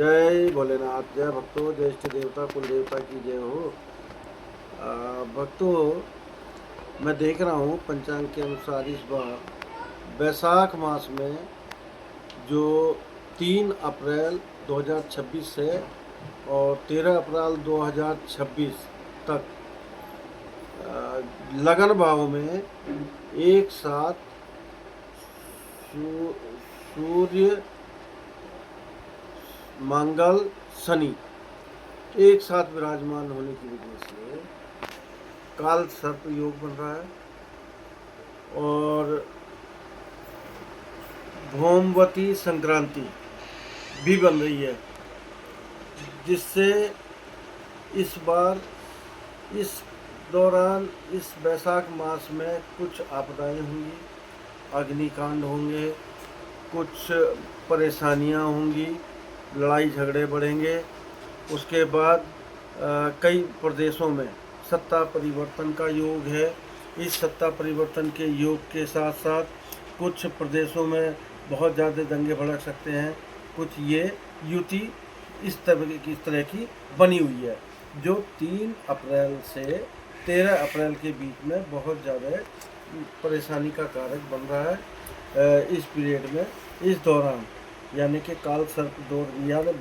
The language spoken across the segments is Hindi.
जय भोलेनाथ, जय भक्तों, जय इष्ट देवता कुल देवता की जय हो। भक्तों, मैं देख रहा हूँ पंचांग के अनुसार इस बार बैसाख मास में जो 3 अप्रैल 2026 से और 13 अप्रैल 2026 तक लगन भाव में एक साथ सूर्य, मंगल, शनि एक साथ विराजमान होने की वजह से काल सर्प योग बन रहा है और भौमवती संक्रांति भी बन रही है, जिससे इस बार इस दौरान इस बैसाख मास में कुछ आपदाएं होंगी, अग्निकांड होंगे, कुछ परेशानियां होंगी, लड़ाई झगड़े बढ़ेंगे। उसके बाद कई प्रदेशों में सत्ता परिवर्तन का योग है। इस सत्ता परिवर्तन के योग के साथ साथ कुछ प्रदेशों में बहुत ज़्यादा दंगे भड़क सकते हैं। कुछ ये युति इस तरह की बनी हुई है जो 3 अप्रैल से 13 अप्रैल के बीच में बहुत ज़्यादा परेशानी का कारक बन रहा है। इस पीरियड में, इस दौरान, यानी कि काल सर्प दौर, यानी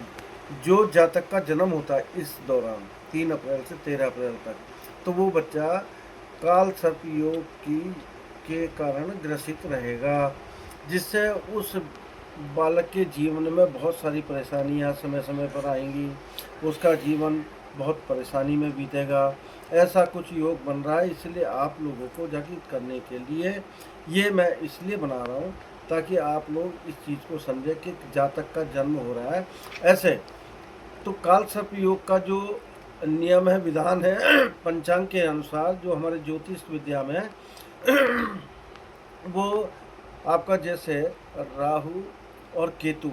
जो जातक का जन्म होता है इस दौरान 3 अप्रैल से 13 अप्रैल तक, तो वो बच्चा काल सर्प योग के कारण ग्रसित रहेगा, जिससे उस बालक के जीवन में बहुत सारी परेशानियां समय समय पर आएंगी। उसका जीवन बहुत परेशानी में बीतेगा। ऐसा कुछ योग बन रहा है, इसलिए आप लोगों को जागृत करने के लिए ये मैं इसलिए बना रहा हूँ ताकि आप लोग इस चीज़ को समझें कि जातक का जन्म हो रहा है। ऐसे तो काल सर्प योग का जो नियम है, विधान है पंचांग के अनुसार, जो हमारे ज्योतिष विद्या में वो आपका जैसे राहु और केतु,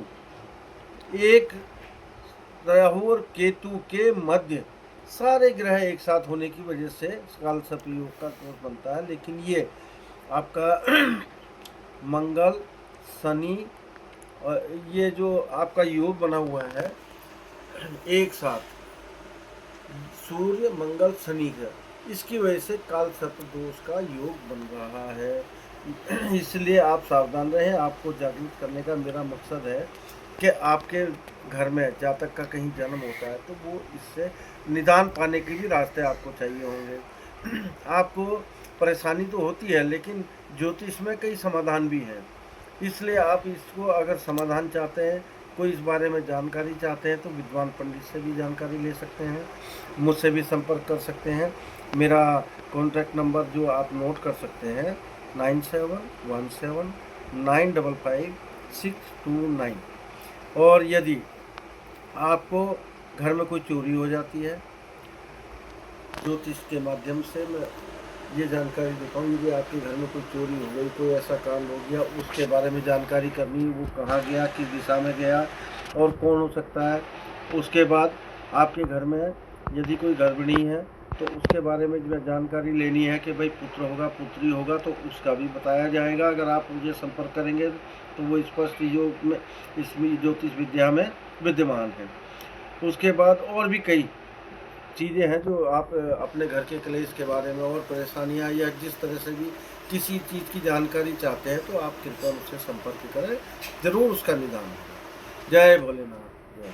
एक राहु और केतु के मध्य सारे ग्रह एक साथ होने की वजह से काल सर्प योग का कोष बनता है। लेकिन ये आपका मंगल, शनि और ये जो आपका योग बना हुआ है एक साथ सूर्य, मंगल, शनि का, इसकी वजह से काल सर्प दोष का योग बन रहा है। इसलिए आप सावधान रहें। आपको जागरूक करने का मेरा मकसद है कि आपके घर में जातक का कहीं जन्म होता है तो वो इससे निदान पाने के भी रास्ते आपको चाहिए होंगे। आपको परेशानी तो होती है, लेकिन ज्योतिष में कई समाधान भी हैं। इसलिए आप इसको अगर समाधान चाहते हैं, कोई इस बारे में जानकारी चाहते हैं, तो विद्वान पंडित से भी जानकारी ले सकते हैं, मुझसे भी संपर्क कर सकते हैं। मेरा कॉन्टैक्ट नंबर जो आप नोट कर सकते हैं 9717955629। और यदि आपको घर में कोई चोरी हो जाती है, ज्योतिष के माध्यम से मैं ये जानकारी देता हूँ। यदि आपके घर में कोई चोरी हो गई, कोई ऐसा काम हो गया, उसके बारे में जानकारी करनी, वो कहाँ गया, किस दिशा में गया और कौन हो सकता है। उसके बाद आपके घर में यदि कोई गर्भिणी है तो उसके बारे में जो जानकारी लेनी है कि भाई पुत्र होगा, पुत्री होगा, तो उसका भी बताया जाएगा। अगर आप मुझे संपर्क करेंगे तो वो स्पष्ट योग में, इसमें ज्योतिष विद्या में विद्यमान है। उसके बाद और भी कई चीज़ें हैं जो आप अपने घर के कलेश के बारे में और परेशानियां, या जिस तरह से भी किसी चीज़ की जानकारी चाहते हैं, तो आप कृपया मुझसे संपर्क करें, ज़रूर उसका निदान होगा। जय भोलेनाथ। जय।